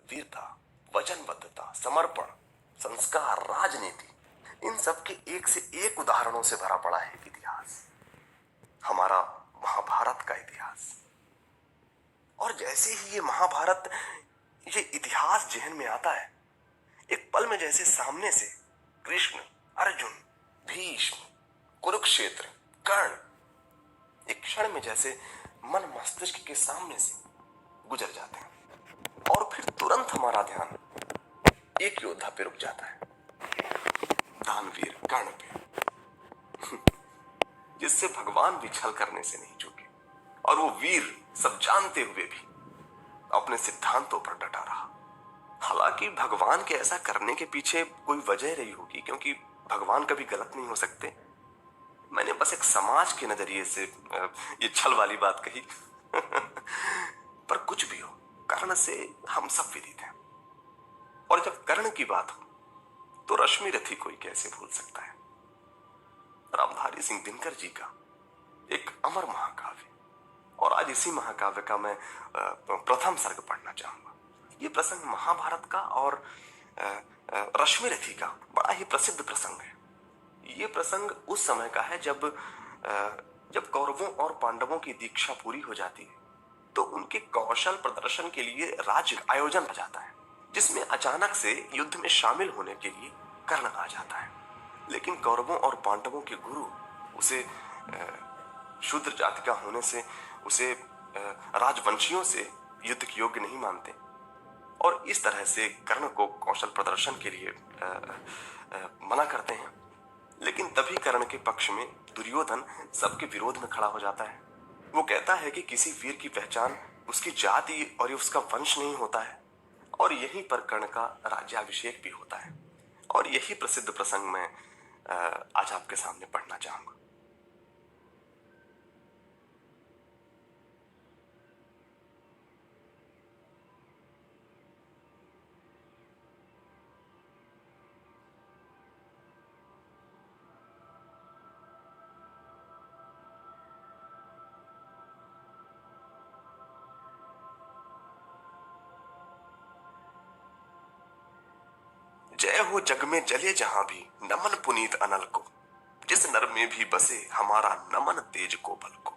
वीरता, वचनबद्धता, समर्पण, संस्कार, राजनीति, इन सब के एक से एक उदाहरणों से भरा पड़ा है इतिहास, हमारा महाभारत का इतिहास। और जैसे ही ये महाभारत, ये इतिहास जहन में आता है, एक पल में जैसे सामने से कृष्ण, अर्जुन, भीष्म, कुरुक्षेत्र, कर्ण, एक क्षण में जैसे मन मस्तिष्क के सामने से गुजर जाते हैं और फिर तुरंत हमारा ध्यान एक योद्धा पे रुक जाता है, दानवीर कर्ण पे, जिससे भगवान भी छल करने से नहीं चूके और वो वीर सब जानते हुए भी अपने सिद्धांतों पर डटा रहा। हालांकि भगवान के ऐसा करने के पीछे कोई वजह रही होगी, क्योंकि भगवान कभी गलत नहीं हो सकते। मैंने बस एक समाज के नजरिए से ये छल वाली बात कही। पर कुछ भी हो, कर्ण से हम सब विदित हैं। और जब कर्ण की बात हो तो रश्मि रथी कोई कैसे भूल सकता है। रामधारी सिंह दिनकर जी का एक अमर महाकाव्य, और आज इसी महाकाव्य का मैं प्रथम सर्ग पढ़ना चाहूंगा। ये प्रसंग महाभारत का और रश्मि रथी का बड़ा ही प्रसिद्ध प्रसंग है। ये प्रसंग उस समय का है जब कौरवों और पांडवों की दीक्षा पूरी हो जाती है तो उनके कौशल प्रदर्शन के लिए राज्य आयोजन हो जाता है, जिसमें अचानक से युद्ध में शामिल होने के लिए कर्ण आ जाता है। लेकिन कौरवों और पांडवों के गुरु उसे शूद्र जाति का होने से उसे राजवंशियों से युद्ध के योग्य नहीं मानते और इस तरह से कर्ण को कौशल प्रदर्शन के लिए मना करते हैं। लेकिन तभी कर्ण के पक्ष में दुर्योधन सबके विरोध में खड़ा हो जाता है। वो कहता है कि किसी वीर की पहचान उसकी जाति और उसका वंश नहीं होता है, और यहीं पर कर्ण का राज्याभिषेक भी होता है। और यही प्रसिद्ध प्रसंग मैं आज आपके सामने पढ़ना चाहूंगा। जय हो जग में जले जहां भी नमन पुनीत अनल को, जिस नर में भी बसे हमारा नमन तेज को बल को।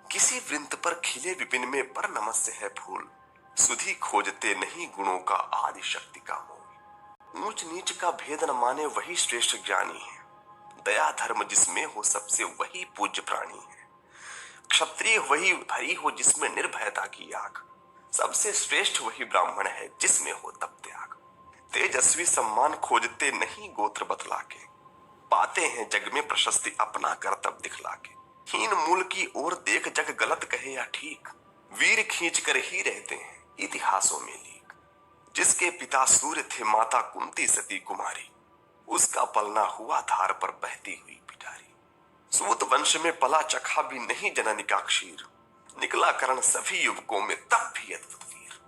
किसी वृंत पर खिले विपिन में पर नमस्य है फूल, सुधि खोजते नहीं गुणों का आदि शक्ति का मोल। ऊंच नीच का भेद न माने वही श्रेष्ठ ज्ञानी है, दया धर्म जिसमें हो सबसे वही पूज्य प्राणी है। क्षत्रिय वही भरी हो जिसमें निर्भयता की आग, सबसे श्रेष्ठ वही ब्राह्मण है जिसमें हो तप त्याग। तेजस्वी सम्मान खोजते नहीं गोत्र बतला के, पाते हैं जग में प्रशस्ति अपना कर्तव्य दिखला के। हीन मूल की ओर देख जग गलत कहे या ठीक, वीर खींच कर ही रहते हैं इतिहासों में लीक। जिसके पिता सूर्य थे माता कुंती सती कुमारी, उसका पलना हुआ धार पर बहती हुई पिटारी। सूत वंश में पला चखा भी नहीं जननी का क्षीर, निकला कर्ण सभी युवकों में तब भी अद्भुत वीर।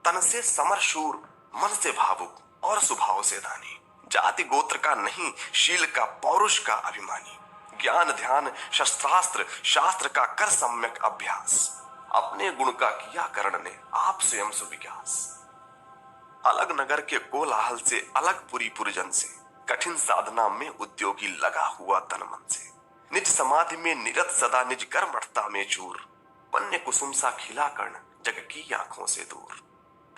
तन से समर शूर, मन से भावुक और स्वभाव से दानी, जाति गोत्र का नहीं शील का पौरुष का अभिमानी। ज्ञान ध्यान शस्त्रास्त्र शास्त्र का कर सम्यक अभ्यास, अपने गुण का किया कर्ण ने आप स्वयं सुविज्ञास। अलग नगर के कोलाहल से अलग पुरी पुरजन से, कठिन साधना में उद्योगी लगा हुआ तन मन से। निज समाधि में निरत सदा निज कर्मठता में चूर, वन्य कुसुम सा खिला कर्ण जग की आंखों से दूर।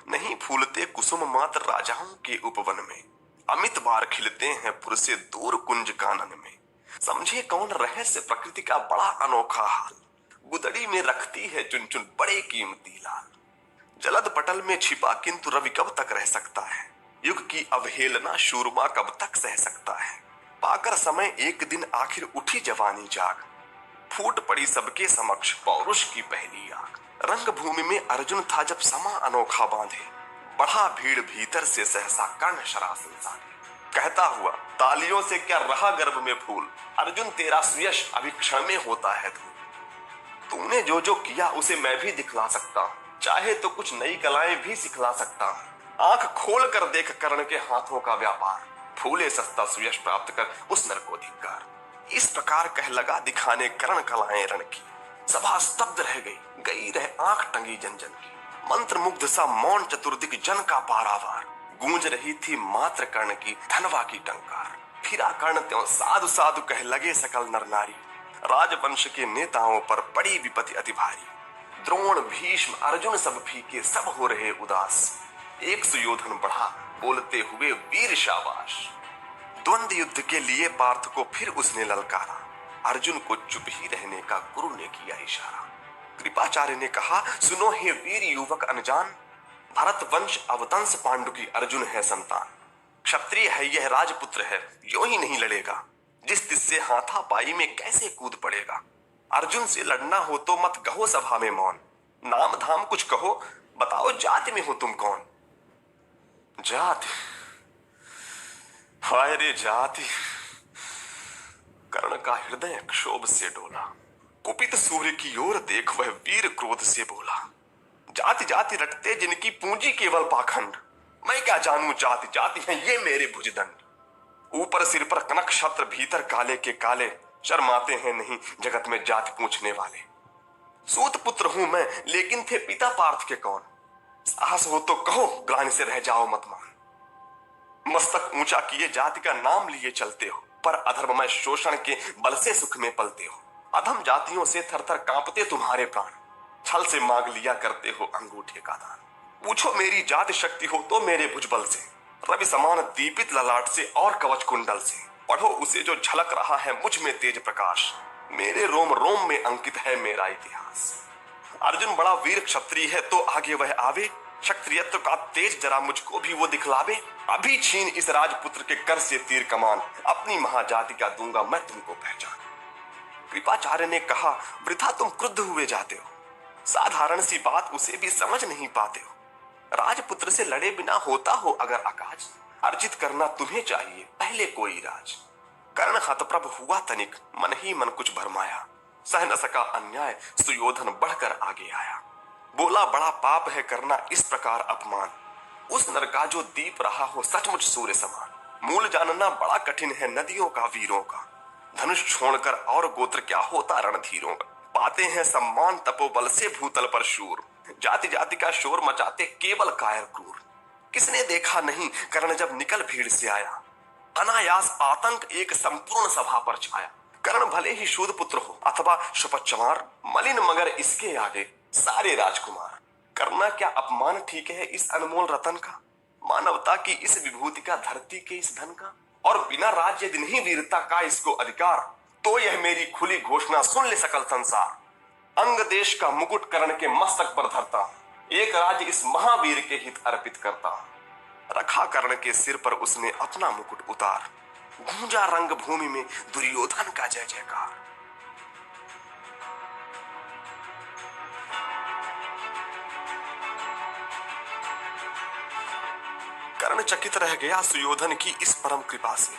नहीं फूलते कुसुम मात्र राजाओं के उपवन में, अमित बार खिलते हैं पुर से दूर कुंज कानन में। समझे कौन रहस्य प्रकृति का बड़ा अनोखा हाल, गुदड़ी में रखती है चुन चुन बड़े कीमती लाल। जलद पटल में छिपा किंतु रवि कब तक रह सकता है, युग की अवहेलना शूरमा कब तक सह सकता है। पाकर समय एक दिन आखिर उठी जवानी जाग, फूट पड़ी सबके समक्ष पौरुष की पहली आग। रंग भूमि में अर्जुन था जब समा अनोखा बांधे, बढ़ा भीड़ भीतर से सहसा कर्ण शरासन साधे। कहता हुआ तालियों से क्या रहा गर्भ में फूल, अर्जुन तेरा सुयश अभी क्षण में होता है धूल। तूने जो जो किया उसे मैं भी दिखला सकता हूँ, चाहे तो कुछ नई कलाएं भी सिखला सकता हूँ। आंख खोल कर देख कर्ण के हाथों का व्यापार, फूले सस्ता सुयश प्राप्त कर उस नर को धिक्कार। इस प्रकार कह लगा दिखाने कर्ण कलाएं रण की, सभा स्तब्ध रह गई रह आंख टंगी जन जन की। मंत्र मुग्ध सा मौन चतुर्दिक जन का पारावार, गूंज रही थी मात्र कर्ण की धनवा की टंकार। फिरा कर्ण त्यों साधु साधु कह लगे सकल नर नारी, राजवंश के नेताओं पर पड़ी विपत्ति अति भारी। द्रोण भीष्म अर्जुन सब फीके सब हो रहे उदास, एक सुयोधन बढ़ा बोलते हुए वीर शाबाश। द्वंद्व युद्ध के लिए पार्थ को फिर उसने ललकारा, अर्जुन को चुप ही रहने का गुरु ने किया इशारा। कृपाचार्य ने कहा सुनो हे वीर युवक अनजान, भरत वंश अवतंस पांडु की अर्जुन है संतान। क्षत्रिय है यह राजपुत्र है, यूं ही नहीं लड़ेगा, जिस तिससे हाथापाई में कैसे कूद पड़ेगा। अर्जुन से लड़ना हो तो मत कहो सभा में मौन, नाम धाम कुछ कहो बताओ जाति में हो तुम कौन। जाति, हाय रे जाति, कर्ण का हृदय क्षोभ से डोला। कुपित सूर्य की ओर देख वह वीर क्रोध से बोला, जाति जाति रटते जिनकी पूंजी केवल पाखंड, मैं क्या जानूं जाति जाति है ये मेरे भुजदंड। ऊपर सिर पर कनक छत्र भीतर काले के काले, शर्माते हैं नहीं जगत में जाति पूछने वाले। सूत पुत्र हूं मैं लेकिन थे पिता पार्थ के कौन, साहस हो तो कहो ग्लानि से रह जाओ मत मान। मस्तक ऊंचा किए जाति का नाम लिए चलते हो, पर अधर्ममय शोषण के बल से सुख में पलते हो। अधम जातियों से थरथर कांपते तुम्हारे प्राण, छल से मांग लिया करते हो अंगूठे का दान। पूछो मेरी जाति शक्ति हो तो मेरे भुजबल से, रवि समान दीपित ललाट से और कवच कुंडल से। पढ़ो उसे जो झलक रहा है मुझ में तेज प्रकाश, मेरे रोम रोम में अंकित है मेरा इतिहास। अर्जुन बड़ा वीर क्षत्रिय है तो आगे वह आवे, क्षत्रियत्व का तेज जरा मुझको भी वो दिखलावे। अभी छीन इस राजपुत्र के कर से तीर कमान, अपनी महाजाति का दूंगा मैं तुमको पहचान। कृपाचार्य ने कहा वृथा तुम क्रुद्ध हुए जाते हो, साधारण सी बात उसे भी समझ नहीं पाते हो। राजपुत्र से लड़े बिना होता हो अगर आकाज, अर्जित करना तुम्हें चाहिए पहले कोई राज। कर्ण हतप्रभ हुआ तनिक, मन ही मन कुछ भरमाया, सह न सका अन्याय सुयोधन बढ़कर आगे आया। बोला बड़ा पाप है करना इस प्रकार अपमान, उस नर का जो दीप रहा हो सचमुच सूर्य समान। मूल जानना बड़ा कठिन है नदियों का वीरों का, धनुष छोड़कर और गोत्र क्या होता रणधीरों का। पाते हैं सम्मान तपोबल से भूतल पर शूर, जाति जाति का शोर मचाते केवल कायर क्रूर। किसने देखा नहीं कर्ण जब निकल भीड़ से आया, अनायास आतंक एक संपूर्ण सभा पर छाया। कर्ण भले ही शूद्र पुत्र हो अथवा शपथ चमार, मलिन मगर इसके आगे सारे राजकुमार। करना क्या अपमान ठीक है इस अनमोल रतन का, मानवता की इस विभूति का धरती के इस धन का। और बिना राज्य दिन ही वीरता का इसको अधिकार, तो यह मेरी खुली घोषणा सुन ले सकल संसार। अंग देश का मुकुट कर्ण के मस्तक पर धरता, एक राज्य इस महावीर के हित अर्पित करता। रखा कर्ण के सिर पर उसने अपना मुकुट उतार, गूंजा रंग भूमि में दुर्योधन का जय जयकार। कर्ण चकित रह गया सुयोधन की इस परम कृपा से,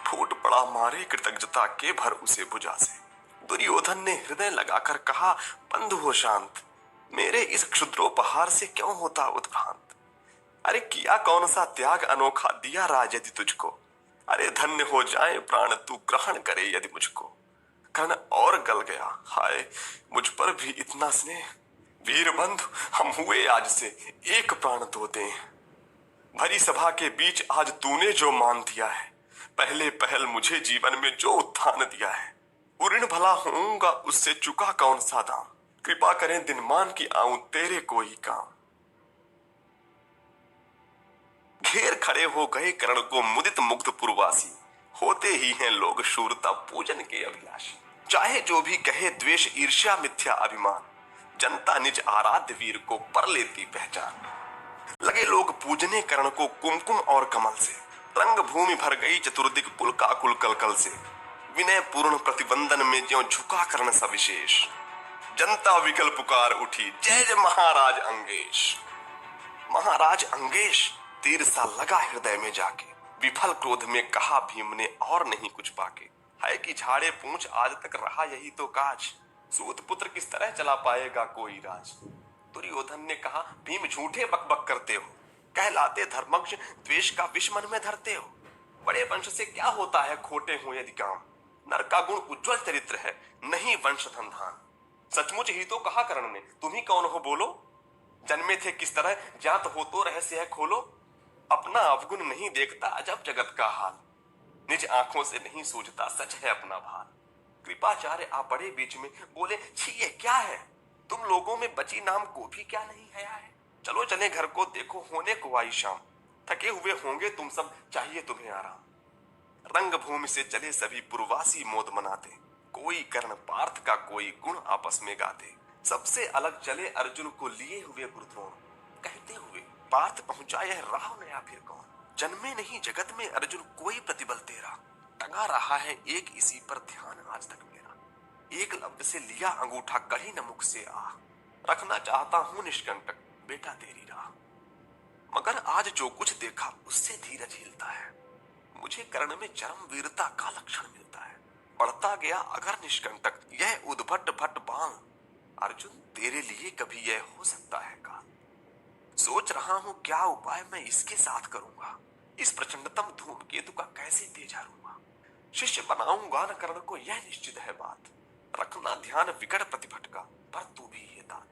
फूट पड़ा मारे कृतज्ञता के भर उसे भुजा से। दुर्योधन ने हृदय लगाकर कहा बंधु हो शांत, मेरे इस क्षुद्रोपहार से क्यों होता उत्भ्रांत। अरे किया कौन सा त्याग अनोखा दिया राज यदि तुझको, अरे धन्य हो जाए प्राण तू ग्रहण करे यदि मुझको। कर्ण और गल गया, हाय मुझ पर भी इतना स्नेह, वीर बंधु हम हुए आज से एक प्राण दो दे। भरी सभा के बीच आज तूने जो मान दिया है, पहले पहल मुझे जीवन में जो उत्थान दिया है, ऋण भला होऊंगा उससे चुका कौन सा दाम। कृपा करें दिन मान की आऊं तेरे कोई काम। घेर खड़े हो गए कर्ण को मुदित मुग्ध पुरवासी, होते ही हैं लोग शूरता पूजन के अभिलाषी। चाहे जो भी कहे द्वेष ईर्ष्या मिथ्या अभिमान, जनता निज आराध्य वीर को पर लेती पहचान। लगे लोग पूजने कर्ण को कुमकुम और कमल से, रंग भूमि भर गई चतुर्दिक पुलकाकुल कलकल से। विनय पूर्ण प्रतिबंधन में ज्यों झुका कर्ण सविशेष, जनता विकल पुकार उठी जय जय महाराज अंगेश। महाराज अंगेश तीर सा लगा हृदय में जाके, विफल क्रोध में कहा भीम ने और नहीं कुछ पाके। है कि झाड़े पूंछ आज तक रहा यही तो काज, सूत पुत्र किस तरह चला पाएगा कोई राज। दुर्योधन ने कहा भीम झूठे बकबक करते हो, कहलाते धर्मज्ञ द्वेष का विष मन में धरते हो। बड़े वंश से क्या होता है खोटे हो यदि काम, नर का गुण उज्जवल चरित्र है नहीं वंश धनधान। सचमुच ही तो कहा कर्ण ने, तुम ही कौन हो बोलो। जन्मे थे किस तरह ज्ञात हो तो रहस्य है खोलो। अपना अवगुण नहीं देखता अजब जगत का हाल। निज आंखों से नहीं सूझता सच है अपना भाल। कृपाचार्य आ पड़े बीच में बोले, छी ये क्या है? तुम लोगों में बची नाम को भी क्या नहीं हया है? चलो चले घर को, देखो होने को आई शाम। थके हुए होंगे तुम सब, चाहिए तुम्हें आराम। रंग भूमि से चले सभी पुरवासी मोद मनाते। कोई कर्ण पार्थ का कोई गुण आपस में गाते। सबसे अलग चले अर्जुन को लिए हुए गुरुद्रोण। कहते हुए पार्थ पहुंचा यह राह नया फिर कौन। जन्मे नहीं जगत में अर्जुन कोई प्रतिबल तेरा। टंगा रहा है एक इसी पर ध्यान आज तक मेरा। एक लब्ध से लिया अंगूठा कहीं न मुख से आ। रखना चाहता हूं निष्कंटक बेटा तेरी राह। मगर आज जो कुछ देखा उससे धीरज हिलता है। मुझे कर्ण में चरम वीरता का लक्षण मिलता है। बढ़ता गया अगर निष्कंटक यह उद्भट भट्ट बाण। अर्जुन तेरे लिए कभी यह हो सकता है काल। सोच रहा हूं क्या उपाय मैं इसके साथ करूंगा। इस प्रचंडतम धूमकेतु का कैसे तेज हरूंगा। शिष्य बनाऊंगा न कर्ण को यह निश्चित है बात। रखना ध्यान विकट प्रतिभट का पर तू भी ये तात।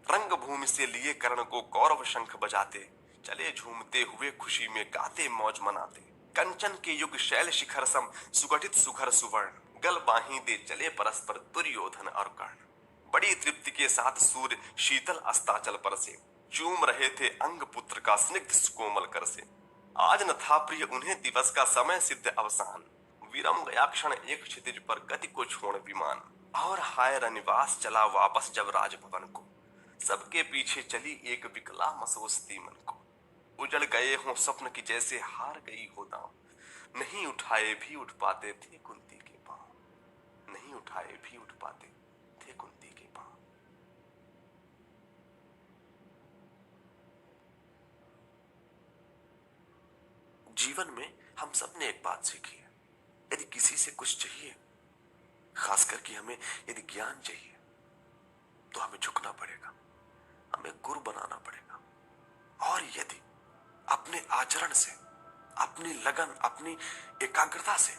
रंग भूमि से लिए कर्ण को कौरव शंख बजाते। चले झूमते हुए खुशी में गाते मौज मनाते। कंचन के युग शैल शिखर सम सुगठित सुघर सुवर्ण। गल बाही दे चले परस्पर दुर्योधन और कर्ण। बड़ी तृप्ति के साथ सूर्य शीतल अस्ताचल पर से चूम रहे थे अंग पुत्र का स्निग्ध सुकोमल कर से। आज न था प्रिय उन्हें दिवस का समय सिद्ध अवसान। विरम गया क्षण एक क्षितिज पर गति को छोड़ विमान। और हाय रनिवास चला वापस जब राजभवन को। सबके पीछे चली एक विकला मसोसती मन को। उजड़ गए हों स्वप्न की जैसे हार गई हो दांव। नहीं उठाए भी उठ पाते थे कुंती के पांव। नहीं उठाए भी उठ पाते थे कुंती के पांव। जीवन में हम सब ने एक बात सीखी है, यदि किसी से कुछ चाहिए, खास करके हमें यदि ज्ञान चाहिए, तो हमें झुकना पड़ेगा, हमें गुरु बनाना पड़ेगा। और यदि अपने आचरण से, अपनी लगन, अपनी एकाग्रता से,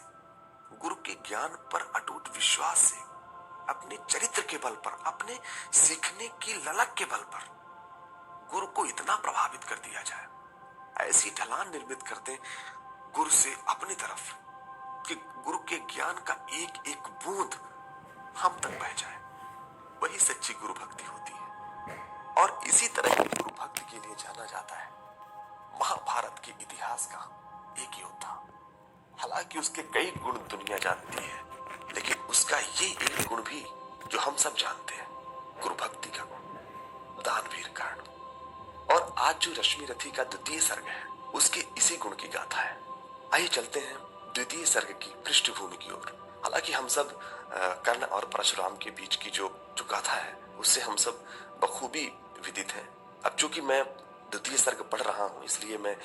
गुरु के ज्ञान पर अटूट विश्वास से, अपने चरित्र के बल पर, अपने सीखने की ललक के बल पर गुरु को इतना प्रभावित कर दिया जाए, ऐसी ढलान निर्मित कर दे गुरु से अपनी तरफ कि गुरु के ज्ञान का एक एक बूंद हम तक बह जाए, वही सच्ची गुरु भक्ति होती है। और इसी तरह की गुरु भक्ति के लिए जाना जाता है महाभारत के इतिहास का एक योद्धा। हालांकि उसके कई गुण दुनिया जानती है, लेकिन उसका ये एक गुण भी जो हम सब जानते हैं, गुरु भक्ति का गुण, दानवीर कर्ण। और आज जो रश्मि रथी का द्वितीय सर्ग है, उसके इसी गुण की गाथा है। आइए चलते हैं द्वितीय सर्ग की पृष्ठभूमि की ओर। हालांकि हम सब कर्ण और परशुराम के बीच की जो गाथा है, उससे हम सब बखूबी विदित हैं। अब चूंकि मैं द्वितीय सर्ग पढ़ रहा हूं, इसलिए मैं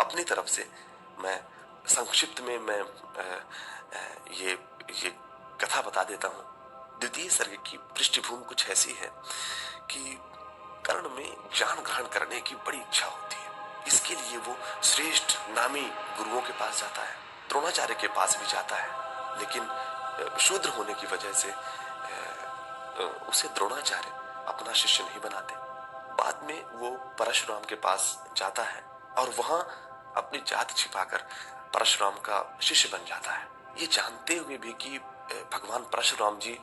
अपनी तरफ से मैं संक्षिप्त में मैं ये कथा बता देता हूं। द्वितीय सर्ग की पृष्ठभूमि कुछ ऐसी है कि कर्ण में ज्ञान ग्रहण करने की बड़ी इच्छा होती है। इसके लिए वो श्रेष्ठ नामी गुरुओं के पास जाता है, द्रोणाचार्य के पास भी जाता है, लेकिन शूद्र होने की वजह से उसे द्रोणाचार्य अपना शिष्य नहीं बनाते। बाद में वो परशुराम के पास जाता है और वहां अपनी जाति छिपाकर परशुराम का शिष्य बन जाता है, ये जानते हुए भी कि भगवान परशुराम जी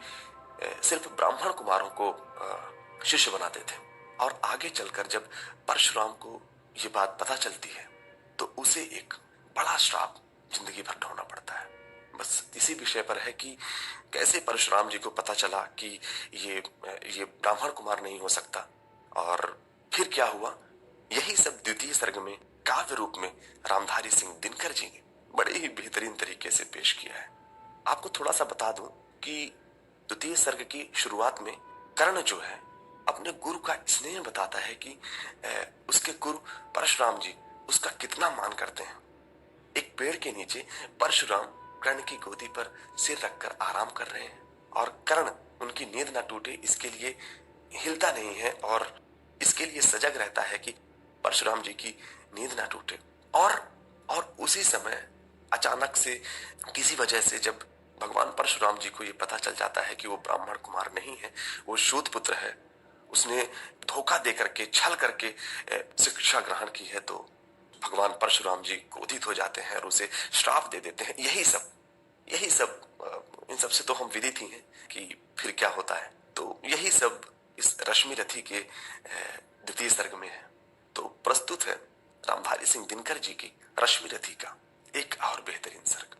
सिर्फ ब्राह्मण कुमारों को शिष्य बनाते थे। और आगे चलकर जब परशुराम को ये बात पता चलती है, तो उसे एक बड़ा श्राप जिंदगी भर ढोना पड़ता है। बस इसी विषय पर है कि कैसे परशुराम जी को पता चला कि ये ब्राह्मण कुमार नहीं हो सकता, और फिर क्या हुआ, यही सब द्वितीय सर्ग में काव्य रूप में रामधारी सिंह दिनकर जी ने बड़े ही बेहतरीन तरीके से पेश किया है। आपको थोड़ा सा बता दूं कि द्वितीय सर्ग की शुरुआत में कर्ण जो है अपने गुरु का स्नेह बताता है कि उसके गुरु परशुराम जी उसका कितना मान करते हैं। एक पेड़ के नीचे परशुराम कर्ण की गोदी पर सिर रखकर आराम कर रहे हैं और कर्ण उनकी नींद ना टूटे इसके लिए हिलता नहीं है और इसके लिए सजग रहता है कि परशुराम जी की नींद ना टूटे। और उसी समय अचानक से किसी वजह से जब भगवान परशुराम जी को ये पता चल जाता है कि वो ब्राह्मण कुमार नहीं है, वो शूद्र पुत्र है, उसने धोखा दे करके, छल करके शिक्षा ग्रहण की है, तो भगवान परशुराम जी क्रोधित हो जाते हैं और उसे श्राप दे देते हैं। यही सब इन सब से तो हम विदित ही हैं कि फिर क्या होता है। तो यही सब इस रश्मि रथी के द्वितीय सर्ग में है। तो प्रस्तुत है रामधारी सिंह दिनकर जी की रश्मि रथी का एक और बेहतरीन सर्ग।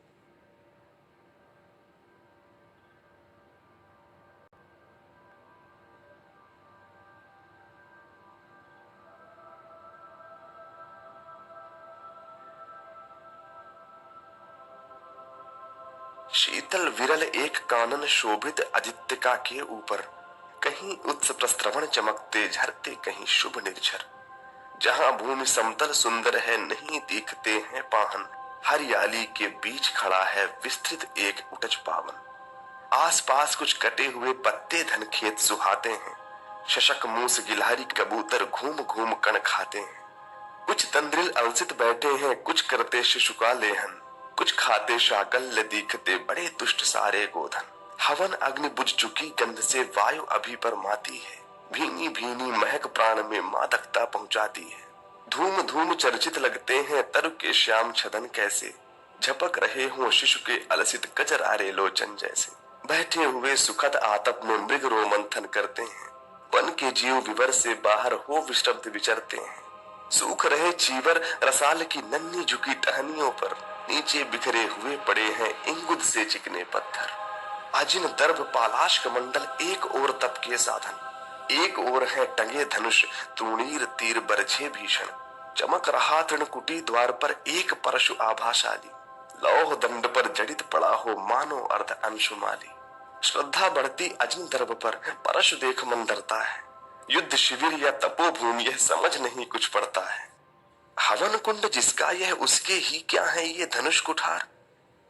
शीतल विरल एक कानन शोभित आदित्यका के ऊपर, कहीं उत्स प्रस्रवण चमकते झरते, कहीं शुभ निर्झर। जहां भूमि समतल सुंदर है, नहीं दिखते हैं पाहन, हरियाली के बीच खड़ा है विस्तृत एक उटज पावन। आसपास कुछ कटे हुए पत्ते धन खेत सुहाते हैं, शशक मूस गिलहरी कबूतर घूम घूम कण खाते हैं। कुछ तंद्रिल अलसित बैठे हैं, कुछ करते शिशुका लेहन, कुछ खाते शाकल्य दिखते बड़े तुष्ट सारे गोधन। हवन अग्नि बुझ चुकी गंध से वायु अभी पर माती है, भीनी भीनी महक प्राण में मादकता पहुंचाती है। धूम धूम चर्चित लगते हैं तरु के श्याम छदन कैसे, झपक रहे हों शिशु के अलसित कजरारे लोचन जैसे। बैठे हुए सुखद आतप में मृग रोमंथन करते हैं, वन के जीव विवर से बाहर हो विष्टब्ध विचरते हैं। सूख रहे चीवर रसाल की नन्ही झुकी टहनियों पर, नीचे बिखरे हुए पड़े हैं इंगुद से चिकने पत्थर। अजिन दर्भ पालाश कमंडल एक ओर तप के साधन, एक ओर है टंगे धनुष तूणीर तीर बरछे भीषण। चमक रहा तृणकुटी द्वार पर एक परशु आभाशाली, लौह दंड पर जड़ित पड़ा हो मानो अर्ध अंशुमाली। श्रद्धा बढ़ती अजिन दर्भ पर, परशु देख मन डरता है, युद्ध शिविर या तपोभूमि यह समझ नहीं कुछ पड़ता है। हवन कुंड जिसका यह उसके ही क्या है ये धनुष कुठार,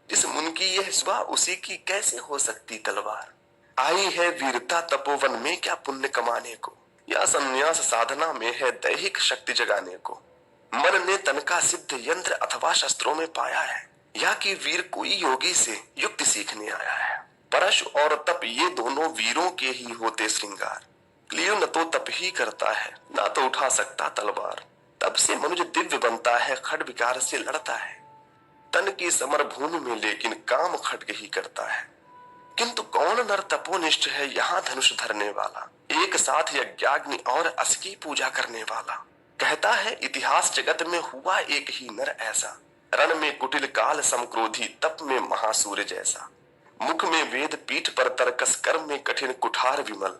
जिस मुन की यह सुबह उसी की कैसे हो सकती तलवार। आई है वीरता तपोवन में क्या पुण्य कमाने को, या संन्यास साधना में है दैहिक शक्ति जगाने को। मन ने तन का सिद्ध यंत्र अथवा शस्त्रों में पाया है, या कि वीर कोई योगी से युक्ति सीखने आया है। परशु और तप ये दोनों वीरों के ही होते श्रृंगार, क्लियो न तो तप ही करता है, ना तो उठा सकता तलवार। तब से मनुष्य दिव्य बनता है, खड्ग विकार से लड़ता है, तन की समर भूमि में लेकिन काम खड्ग ही करता है। किंतु कौन नर तपोनिष्ठ है यहाँ धनुष धरने वाला, एक साथ यज्ञाग्नि और अस की पूजा करने वाला। कहता है इतिहास जगत में हुआ एक ही नर ऐसा, रण में कुटिल काल समक्रोधी, तप में महासूर्य जैसा। मुख में वेद पीठ पर तर्कस, कर्म में कठिन कुठार विमल।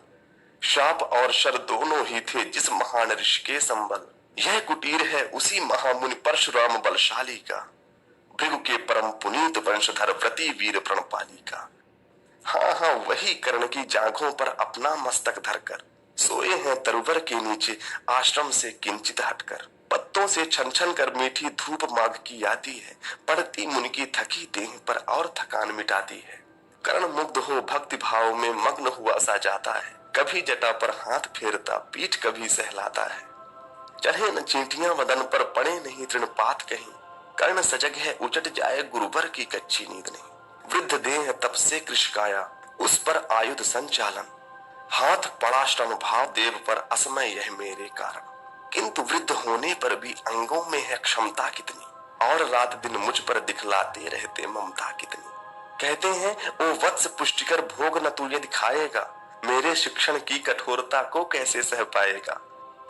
शाप और शर दोनों ही थे जिस महान ऋषि के संबल। यह कुटीर है उसी महामुनि परशुराम बलशाली का, भृगु के परम पुनीत वंशधर व्रती वीर प्रणपाली का। हाँ वही कर्ण की जांघों पर अपना मस्तक धरकर, सोए हैं तरुवर के नीचे आश्रम से किंचित हटकर। पत्तों से छन छन कर मीठी धूप माघ की आती है, पड़ती मुनि की थकी देह पर और थकान मिटाती है। कर्ण मुग्ध हो भक्ति भाव में मग्न हुआ सा जाता है, कभी जटा पर हाथ फेरता, पीठ कभी सहलाता है। चढ़े न चींटियां वदन पर, पड़े नहीं तृणपात कहीं, कर्ण सजग है उचट जाए गुरुवर की कच्ची नींद नहीं। वृद्ध देह तप से कृषकाया, उस पर आयुध संचालन, हाथ पड़ा श्रम भाव देव पर, असमय यह मेरे कारण। किंतु वृद्ध होने पर भी अंगों में है क्षमता कितनी, और रात दिन मुझ पर दिखलाते रहते ममता कितनी। कहते हैं ओ वत्स पुष्टिकर भोग न तू यदि खाएगा, मेरे शिक्षण की कठोरता को कैसे सह पाएगा।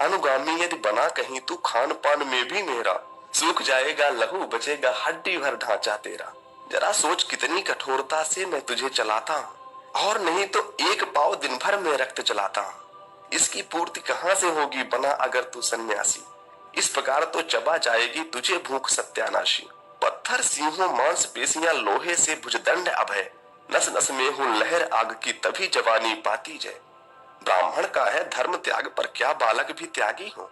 अनुगामी यदि बना कहीं तू, खान पान में भी मेरा, सूख जाएगा लहू बचेगा हड्डी भर ढांचा तेरा। जरा सोच कितनी कठोरता से मैं तुझे चलाता हूँ, और नहीं तो एक पाव दिन भर में रक्त जलाता हूँ। इसकी पूर्ति कहाँ से होगी बना अगर तू सन्यासी, इस प्रकार तो चबा जाएगी तुझे भूख सत्यानाशी। पत्थर सिंहों मांस पेशियां लोहे से भुजदंड अभय, नस नस में हूं लहर आग की तभी जवानी पाती जय। ब्राह्मण का है धर्म त्याग पर क्या बालक भी त्यागी हो,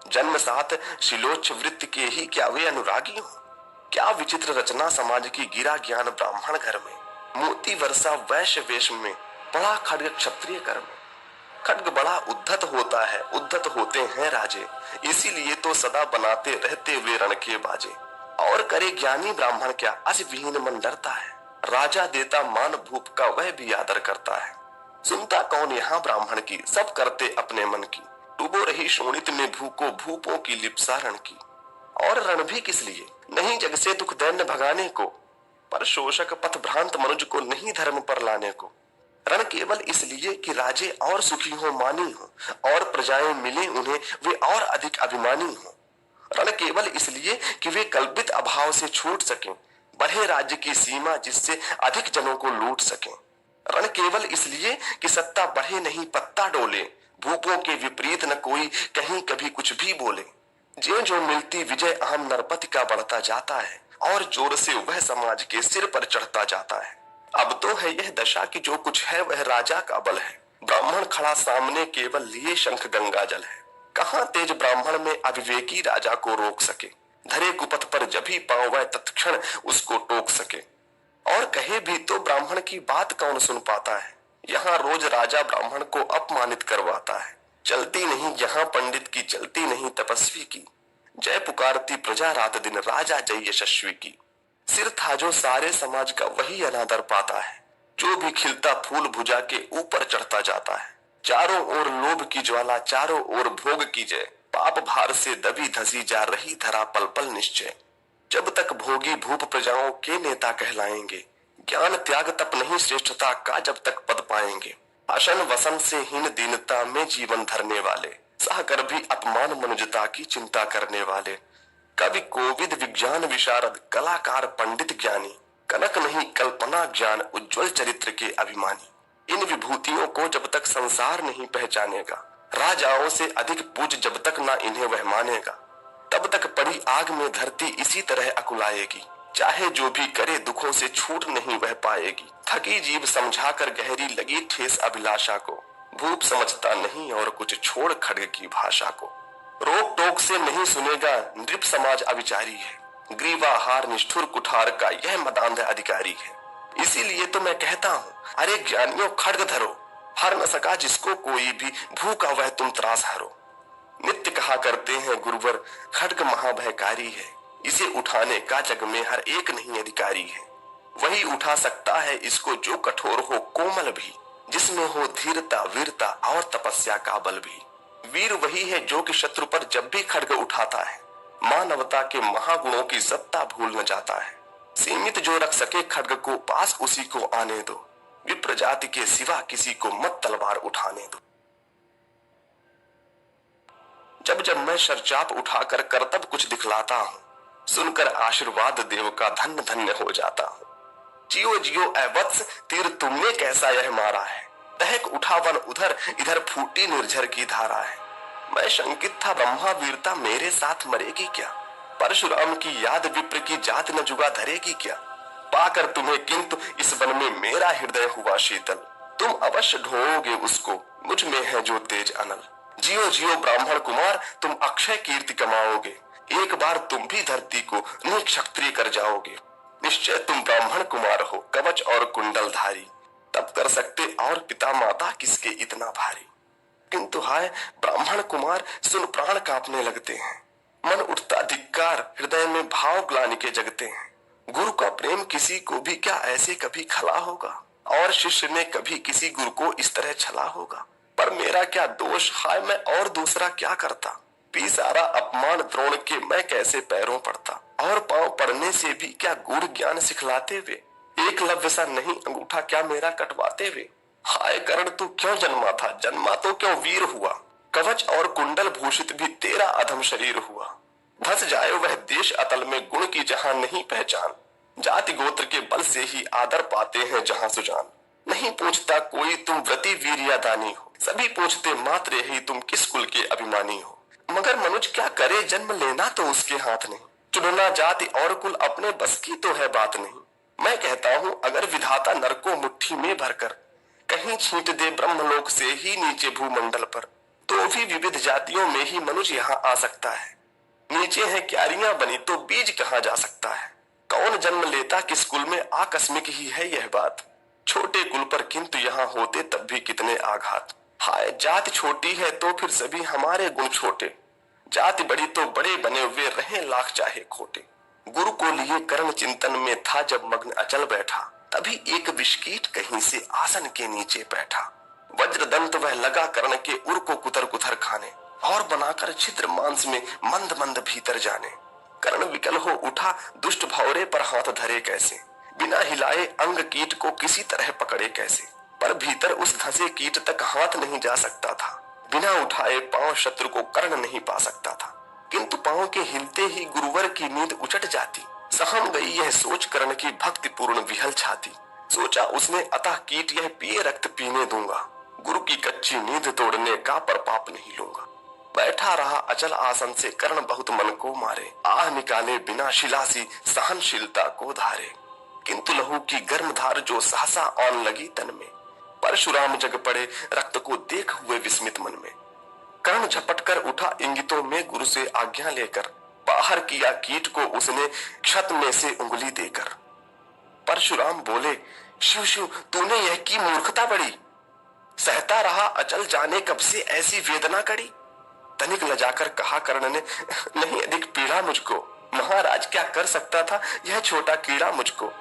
जन्म साथ शिलोच्छ वृत्ति के ही क्या वे अनुरागी हो। क्या विचित्र रचना समाज की गिरा ज्ञान ब्राह्मण घर में, मोती वर्षा वैश्य वेश में, बड़ा खड्ग क्षत्रिय कर में। खड्ग बड़ा उद्धत होता है, उद्धत होते हैं राजे, इसीलिए तो सदा बनाते रहते वे रण के बाजे। और करे ज्ञानी ब्राह्मण क्या, अस विहीन मन डरता है, राजा देता मान भूप का वह भी आदर करता है। सुनता कौन यहाँ ब्राह्मण की, सब करते अपने मन की। डूबो रही शोणित में भूको, भूपों की लिप्सा रण की। और रण भी किस लिए, नहीं जग से दुख दैन्य भगाने को, पर शोषक पथ भ्रांत मनुज को नहीं धर्म पर लाने को। रण केवल इसलिए कि राजे और सुखी हो, मानी हो, और प्रजाएं मिले उन्हें वे और अधिक अभिमानी हो। रण केवल इसलिए कि वे कल्पित अभाव से छूट सकें, बढ़े राज्य की सीमा जिससे अधिक जनों को लूट सकें। रण केवल इसलिए कि सत्ता बढ़े नहीं पत्ता डोले, भूपों के विपरीत न कोई कहीं कभी कुछ भी बोले। जो जो मिलती विजय अहम नरपति का बढ़ता जाता है, और जोर से वह समाज के सिर पर चढ़ता जाता है। अब तो है यह दशा कि जो कुछ है वह राजा का बल है। ब्राह्मण खड़ा सामने केवल लिए शंख गंगा जल है। कहाँ तेज ब्राह्मण में अविवेकी राजा को रोक सके, धरे कुपथ पर जब ही पांव वह तत्क्षण उसको टोक सके। और कहे भी तो ब्राह्मण की बात कौन सुन पाता है, यहाँ रोज राजा ब्राह्मण को अपमानित करवाता है। चलती नहीं यहाँ पंडित की, चलती नहीं तपस्वी की, जय पुकारती प्रजा रात दिन राजा जय यशस्वी की। सिर था जो सारे समाज का वही अनादर पाता है, जो भी खिलता फूल भुजा के ऊपर चढ़ता जाता है। चारों ओर लोभ की ज्वाला, चारों ओर भोग की जय, पाप भार से दबी धसी जा रही धरा पल पल निश्चय। जब तक भोगी भूप प्रजाओं के नेता कहलाएंगे, ज्ञान त्याग तप नहीं श्रेष्ठता का जब तक पद पाएंगे। अशन वसन से हीन दीनता में जीवन धरने वाले, सह कर भी अपमान मनुजता की चिंता करने वाले। कवि कोविद विज्ञान विशारद, कलाकार पंडित ज्ञानी, कनक नहीं कल्पना ज्ञान उज्जवल चरित्र के अभिमानी। इन विभूतियों को जब तक संसार नहीं पहचानेगा, राजाओं से अधिक पूज जब तक ना इन्हें वह मानेगा, तब तक पड़ी आग में धरती इसी तरह अकुलाएगी। चाहे जो भी करे दुखों से छूट नहीं वह पाएगी। थकी जीभ समझाकर गहरी लगी ठेस अभिलाषा को, भूप समझता नहीं और कुछ छोड़ खड्ग की भाषा को। रोक टोक से नहीं सुनेगा नृप समाज अविचारी है, ग्रीवाहार निष्ठुर कुठार का यह मदांध अधिकारी है। इसीलिए तो मैं कहता हूँ, अरे ज्ञानियों खड्ग धरो, हर न सका जिसको कोई भी, भूखा वह तुम त्रास हरो। नित्य कहा करते हैं गुरुवर, खड्ग महाभयकारी है, इसे उठाने का जग में हर एक नहीं अधिकारी है। वही उठा सकता है इसको जो कठोर हो कोमल भी, जिसमें हो धीरता वीरता और तपस्या का बल भी। वीर वही है जो कि शत्रु पर जब भी खड्ग उठाता है, मानवता के महागुणों की सत्ता भूल न जाता है। सीमित जो रख सके खड्ग को पास उसी को आने दो, विप्र जाति के सिवा किसी को मत तलवार उठाने दो। जब जब मैं शरचाप उठाकर करतब कुछ दिखलाता हूँ, सुनकर आशीर्वाद देव का धन्य धन्य हो जाता हूँ। जियो जियो ऐ वत्स, तीर तुमने कैसा यह मारा है, दहक उठा वन उधर, इधर फूटी निर्झर की धारा है। मैं शंकित था ब्रह्मा वीरता मेरे साथ मरेगी क्या, परशुराम की याद विप्र की जात न जुगा धरेगी क्या। पाकर तुम्हें किंतु इस वन में मेरा हृदय हुआ शीतल, तुम अवश्य ढोओगे उसको, मुझ में है जो तेज अनल। जियो जियो ब्राह्मण कुमार, तुम अक्षय कीर्ति कमाओगे, एक बार तुम भी धरती को क्षत्रिय कर जाओगे। निश्चय तुम ब्राह्मण कुमार हो, कवच और कुंडल धारी, तब कर सकते और पिता माता किसके इतना भारी। किंतु हाय ब्राह्मण कुमार, सुन प्राण कांपने लगते हैं, मन उठता धिक्कार, हृदय में भाव ग्लानि के जगते हैं। गुरु का प्रेम किसी को भी क्या ऐसे कभी खला होगा, और शिष्य ने कभी किसी गुरु को इस तरह छला होगा। पर मेरा क्या दोष, हाय मैं और दूसरा क्या करता, पी सारा अपमान द्रोण के मैं कैसे पैरों पड़ता, और पांव पड़ने से भी क्या गूढ़ ज्ञान सिखलाते वे, एकलव्य सा नहीं अंगूठा क्या मेरा कटवाते वे। हाय कर्ण तू क्यों जन्मा था, जन्मा तो क्यों वीर हुआ, कवच और कुंडल भूषित भी तेरा अधम शरीर हुआ। धस जाए वह देश अतल में गुण की जहां नहीं पहचान, जाति गोत्र के बल से ही आदर पाते हैं जहां सुजान। नहीं पूछता कोई तुम व्रती वीर या दानी हो, सभी पूछते मात्र यही तुम किस कुल के अभिमानी हो। मगर मनुष्य क्या करे, जन्म लेना तो उसके हाथ नहीं, चुनना जाति और कुल अपने बस की तो है बात नहीं। मैं कहता हूँ अगर विधाता नर को मुट्ठी में भरकर कहीं छींट दे ब्रह्मलोक से ही नीचे भूमंडल पर, तो भी विविध जातियों में ही मनुष्य यहाँ आ सकता है। नीचे है क्यारियां बनी तो बीज कहाँ जा सकता है, कौन जन्म लेता किस कुल में आकस्मिक ही है यह बात। छोटे कुल पर किंतु यहाँ होते तब भी कितने आघात। हाय जाति छोटी है तो फिर सभी हमारे गुण छोटे, जाति बड़ी तो बड़े बने हुए रहे लाख चाहे खोटे। गुरु को लिए कर्म चिंतन में था जब मग्न अचल बैठा, तभी एक विषकीट कहीं से आसन के नीचे बैठा। वज्रदंत वह लगा कर्ण के उर को कुतर कुतर खाने, और बनाकर छिद्र मांस में मंद मंद भीतर जाने। कर्ण विकल हो उठा, दुष्ट भौरे पर हाथ धरे कैसे, बिना हिलाए अंग कीट को किसी तरह पकड़े कैसे। पर भीतर उस धंसे कीट तक हाथ नहीं जा सकता था, बिना उठाए पांव शत्रु को कर्ण नहीं पा सकता था। किंतु पांव के हिलते ही गुरुवर की नींद उचट जाती। सहम गई यह सोच कर्ण की भक्तिपूर्ण विहल छाती। सोचा उसने, अतः कीट यह पिए रक्त पीने दूंगा, गुरु की कच्ची नींद तोड़ने का पर पाप नहीं लूंगा। बैठा रहा अचल आसन से कर्ण बहुत मन को मारे, आह निकाले बिना शिलासी सहनशीलता को धारे। किंतु लहू की गर्म धार जो सहसा आन लगी तन में, परशुराम जग पड़े रक्त को देख हुए विस्मित मन में। कर्ण झपट कर उठा इंगितों में गुरु से आज्ञा लेकर, बाहर किया कीट को उसने क्षत में से उंगली देकर। परशुराम बोले, शिव शिव तूने यह की मूर्खता बड़ी, सहता रहा अचल जाने कब से ऐसी वेदना कड़ी। तनिक लजाकर कहा कर्ण ने, नहीं अधिक पीड़ा मुझको, महाराज क्या कर सकता था यह छोटा कीड़ा मुझको।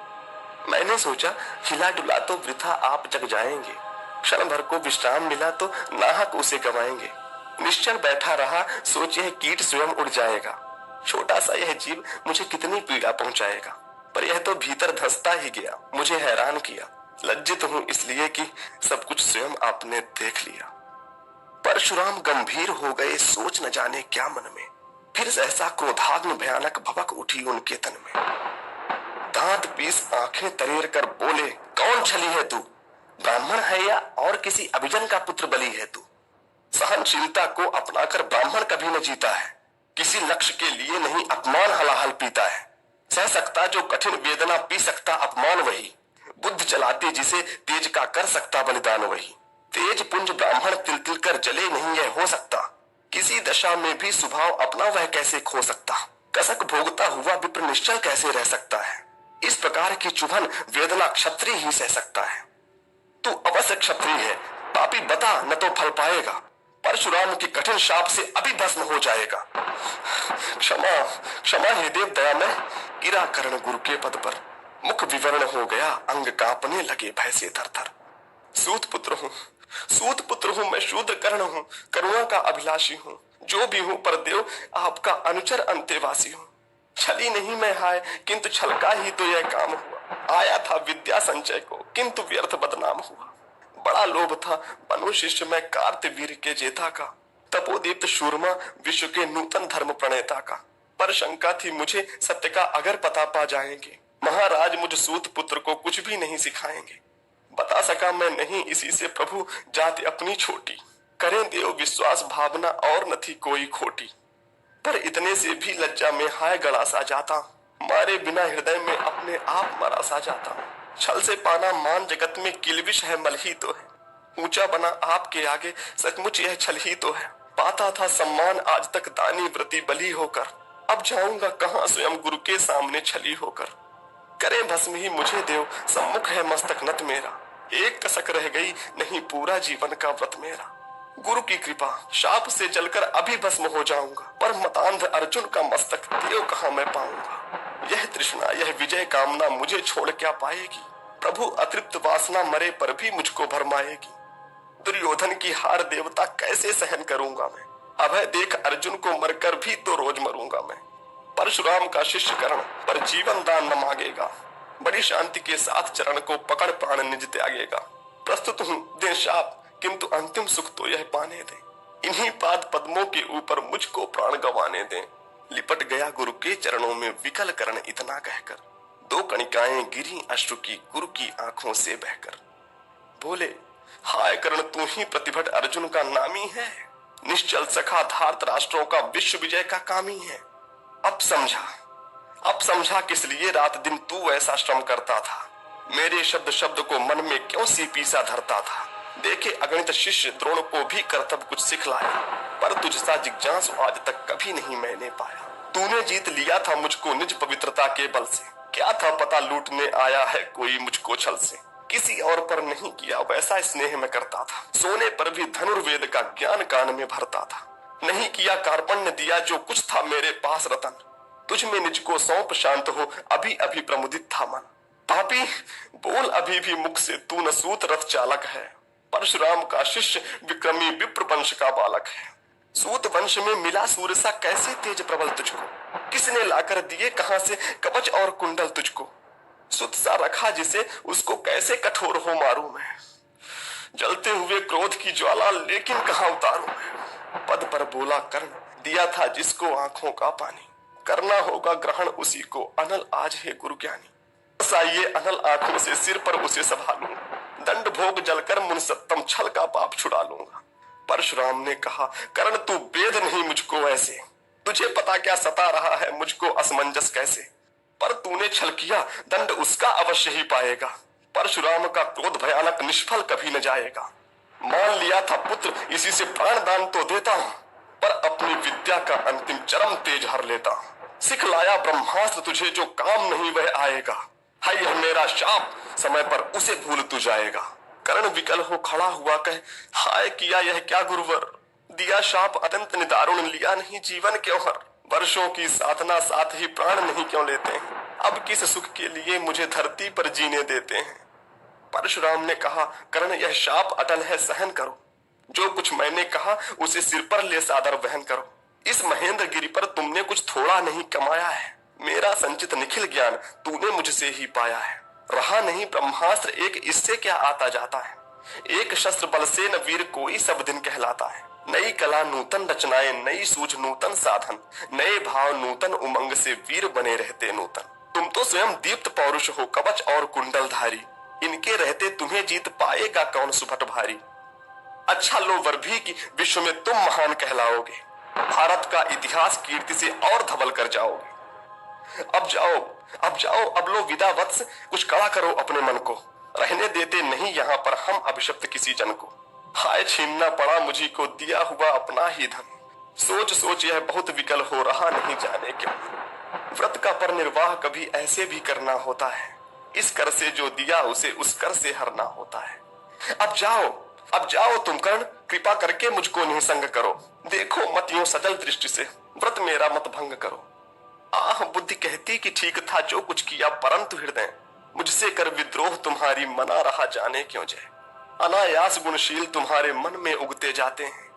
मैंने सोचा हिला डुला तो वृथा आप जग जाएंगे, क्षण भर को विश्राम मिला तो नाहक उसे गवाएंगे। निश्चल बैठा रहा, सोच यह कीट स्वयं उड़ जाएगा, छोटा सा यह जीव मुझे कितनी पीड़ा पहुंचाएगा। पर यह तो भीतर धंसता ही गया, मुझे हैरान किया। लज्जित हूं इसलिए कि सब कुछ स्वयं आपने देख लिया। परशुराम गंभीर हो गए, सोच न जाने क्या मन में। फिर सहसा क्रोधाग्नि भयानक भभक उठी उनके तन में। दांत पीस आंखें तरेर कर बोले, कौन छली है तू, ब्राह्मण है या और किसी अभिजन का पुत्र बलि है तू। सहनशीलता को अपनाकर ब्राह्मण कभी न जीता है, किसी लक्ष्य के लिए नहीं अपमान हलाहल पीता है। सह सकता जो कठिन वेदना, पी सकता अपमान वही, बुद्ध चलाते जिसे तेज का कर सकता बलिदान वही। तेज पुंज ब्राह्मण तिल तिल कर जले नहीं यह हो सकता, किसी दशा में भी स्वभाव अपना वह कैसे खो सकता। कसक भोगता हुआ विप्र निश्चल कैसे रह सकता है, इस प्रकार की चुभन वेदना क्षत्रिय ही सह सकता है। तू अवश्य क्षत्रिय है, पापी बता न तो फल पाएगा, परशुराम के कठिन शाप से अभी भस्म हो जाएगा। क्षमा क्षमा हे देव दयामय, गिरा कर्ण गुरु के पद पर, मुख विवर्ण हो गया, अंग कांपने लगे भय से थर थर। सूत पुत्र हूँ मैं, शूद्र कर्ण हूँ, करुणा का अभिलाषी हूँ, जो भी हूँ पर देव आपका अनुचर अंतेवासी हूँ। छली नहीं मैं हाय, किंतु छल का ही तो यह काम हुआ। आया था विद्या संचय को, किंतु व्यर्थ बदनाम हुआ। बड़ा लोभ था बनो शिष्य मैं कार्तवीर के जेता का, तपोदीप्त शूरमा विश्व के नूतन धर्म प्रणेता का। पर शंका थी मुझे सत्य का अगर पता पा जाएंगे, महाराज मुझ सूत पुत्र को कुछ भी नहीं सिखाएंगे। बता सका मैं नहीं इसी से प्रभु जाति अपनी छोटी, करें देव विश्वास भावना और न थी कोई खोटी। पर इतने से भी लज्जा में हाय गड़ा सा जाता, मारे बिना हृदय में अपने आप मरा सा जाता। छल से पाना मान जगत में किलबिश है मल ही तो है, ऊंचा बना आपके आगे सचमुच यह छल ही तो है। पाता था सम्मान आज तक दानी व्रती बली होकर, अब जाऊंगा कहां स्वयं गुरु के सामने छली होकर। करे भस्म ही मुझे देव, सम्मुख है मस्तक नत मेरा, एक कसक रह गई नहीं पूरा जीवन का व्रत मेरा। गुरु की कृपा शाप से जलकर अभी भस्म हो जाऊंगा, पर मतांध अर्जुन का मस्तक देव कहां मैं पाऊंगा। यह तृष्णा यह विजय कामना मुझे छोड़ क्या पाएगी, प्रभु अतृप्त वासना मरे पर भी मुझको भरमाएगी। दुर्योधन की हार देवता कैसे सहन करूंगा मैं, अभय देख अर्जुन को मरकर भी तो रोज मरूंगा मैं। परशुराम का शिष्य कर्ण पर जीवन दान न मांगेगा, बड़ी शांति के साथ चरण को पकड़ प्राण निज त्यागेगा। प्रस्तुत हूँ दे शाप, किंतु अंतिम सुख तो यह पाने दे, इन्हीं पाद पद्मों के ऊपर मुझको प्राण गंवाने दें। लिपट गया गुरु के चरणों में विकल कर्ण इतना कहकर, दो कणिकाएं गिरी अश्रु की गुरु की आंखों से बहकर। बोले, हाय कर्ण तू ही प्रतिभट अर्जुन का नामी है, निश्चल सखा धार्त राष्ट्रों का विश्व विजय का कामी है। अब समझा किस लिए रात दिन तू ऐसा श्रम करता था, मेरे शब्द शब्द को मन में क्यों सी पीसा धरता था। देखे अगणित शिष्य द्रोण को भी कर्तव्य कुछ सिखलाया, पर तुझसा जिज्ञासु आज तक कभी नहीं मैंने पाया। तूने जीत लिया था मुझको निज पवित्रता के बल से, क्या था पता लूटने आया है कोई मुझको छल से। किसी और पर नहीं किया वैसा स्नेह में करता था, सोने पर भी धनुर्वेद का ज्ञान कान में भरता था। नहीं किया कार्पण्य दिया जो कुछ था मेरे पास रतन, तुझ में निज को सौंप शांत हो अभी अभी प्रमुदित था मन। पापी बोल अभी भी मुख से, तू न सूत रथ चालक है, परशुराम का शिष्य विक्रमी विप्र वंश का बालक है। सूत वंश में मिला सूर्य सा कैसे तेज प्रबल तुझको, किसने लाकर दिए कहां से कवच और कुंडल तुझको। सुत सा रखा जिसे उसको कैसे कठोर हो मारूं मैं, जलते हुए क्रोध की ज्वाला लेकिन कहां उतारूं मैं। पद पर बोला कर्ण, दिया था जिसको आंखों का पानी, करना होगा ग्रहण उसी को अनल आज है गुरु ज्ञानी। ये अनल आंखों से सिर पर उसे संभालूं, दंड भोग जलकर मुन सत्तम छल का पाप छुड़ा लूंगा। परशुराम ने कहा, कर्ण तू वेद नहीं मुझको ऐसे, तुझे पता क्या सता रहा है मुझको असमंजस कैसे। पर तूने छल किया दंड उसका अवश्य ही पाएगा, परशुराम का क्रोध भयानक निष्फल कभी न जाएगा। मान लिया था पुत्र इसी से प्राण दान तो देता हूं, पर अपनी विद्या का अंतिम चरम तेज हर लेता हूं। सिखलाया ब्रह्मास्त्र तुझे जो काम नहीं वह आएगा, है यह मेरा शाप समय पर उसे भूल तू जाएगा। कर्ण विकल हो खड़ा हुआ कहे, हाय किया यह क्या गुरुवर, दिया शाप अत्यंत निदारुण लिया नहीं जीवन क्यों हर। वर्षों की साधना साथ ही प्राण नहीं क्यों लेते हैं, अब किस सुख के लिए मुझे धरती पर जीने देते हैं। परशुराम ने कहा, कर्ण यह शाप अटल है सहन करो, जो कुछ मैंने कहा उसे सिर पर ले सादर वहन करो। इस महेंद्र गिरी पर तुमने कुछ थोड़ा नहीं कमाया है, मेरा संचित निखिल ज्ञान तूने मुझसे ही पाया है। रहा नहीं ब्रह्मास्त्र एक इससे क्या आता जाता है, एक शस्त्र बल से न वीर कोई सब दिन कहलाता है। नई कला नूतन रचनाएं नई सूझ नूतन साधन, नए भाव नूतन उमंग से वीर बने रहते नूतन। तुम तो स्वयं दीप्त पौरुष हो कवच और कुंडलधारी, इनके रहते तुम्हें जीत पाएगा कौन सुभट भारी। अच्छा लो वर भी कि विश्व में तुम महान कहलाओगे, भारत का इतिहास कीर्ति से और धवल कर जाओगे। अब जाओ अब जाओ अब लो विदा वत्स, कुछ कड़ा करो अपने मन को, रहने देते नहीं यहाँ पर हम अभिशप्त किसी जन को। हाय छीनना पड़ा मुझी को दिया हुआ अपना ही धन, सोच सोच यह बहुत विकल हो रहा नहीं जाने क्यों। व्रत का पर निर्वाह कभी ऐसे भी करना होता है, इस कर से जो दिया उसे उस कर से हरना होता है। अब जाओ तुम कर्ण, कृपा करके मुझको निसंग करो, देखो मत यूं सजल दृष्टि से व्रत मेरा मत भंग करो। आह बुद्धि कहती कि ठीक था जो कुछ किया, परंतु हृदय मुझसे कर विद्रोह तुम्हारी मना रहा जाने क्यों जय। अनायास गुणशील तुम्हारे मन में उगते जाते हैं,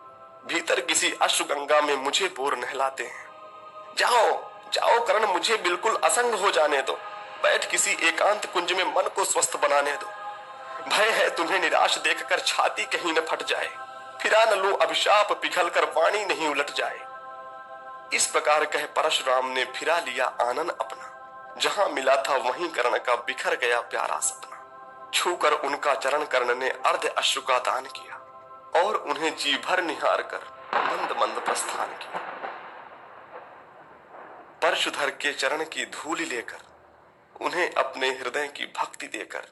भीतर किसी अश्रु गंगा में मुझे बोर नहलाते हैं। जाओ कर्ण मुझे बिल्कुल असंग हो जाने दो, बैठ किसी एकांत कुंज में मन को स्वस्थ बनाने दो। भय है तुम्हें निराश देखकर छाती कहीं न फट जाए, फिरा न लो अभिशाप पिघल कर वाणी नहीं उलट जाए। इस प्रकार कह परशुराम ने फिरा लिया आनन अपना, जहां मिला था वहीं कर्ण का बिखर गया प्यारा सपना। छूकर उनका चरण कर्ण ने अर्ध अश्रु का दान किया, और उन्हें जी भर निहार कर मंद मंद प्रस्थान किया। परशुधर के चरण की धूलि लेकर, उन्हें अपने हृदय की भक्ति देकर,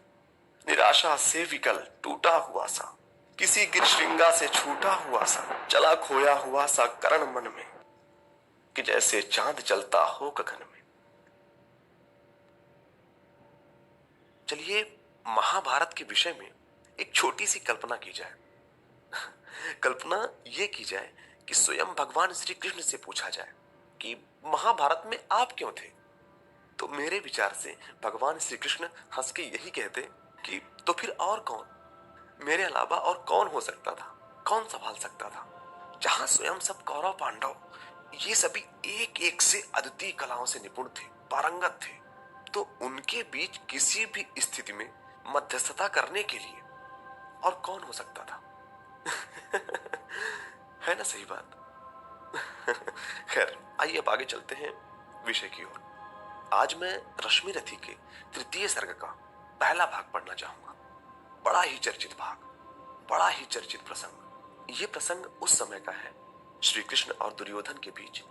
निराशा से विकल टूटा हुआ सा, किसी गिर श्रृंगा से छूटा हुआ सा, चला खोया हुआ सा कर्ण मन में, कि जैसे चांद चलता हो गगन में। चलिए महाभारत के विषय में एक छोटी सी कल्पना की जाए। कल्पना यह की जाए कि स्वयं भगवान श्री कृष्ण से पूछा जाए कि महाभारत में आप क्यों थे, तो मेरे विचार से भगवान श्री कृष्ण हंस के यही कहते कि तो फिर और कौन, मेरे अलावा और कौन हो सकता था, कौन संभाल सकता था। जहां स्वयं सब कौरव पांडव ये सभी एक एक से अद्वितीय कलाओं से निपुण थे, पारंगत थे, तो उनके बीच किसी भी स्थिति में मध्यस्थता करने के लिए और कौन हो सकता था। है ना सही बात। खैर आइए अब आगे चलते हैं विषय की ओर। आज मैं रश्मि रथी के तृतीय सर्ग का पहला भाग पढ़ना चाहूंगा। बड़ा ही चर्चित भाग, बड़ा ही चर्चित प्रसंग। ये प्रसंग उस समय का है श्री कृष्ण और दुर्योधन के बीच,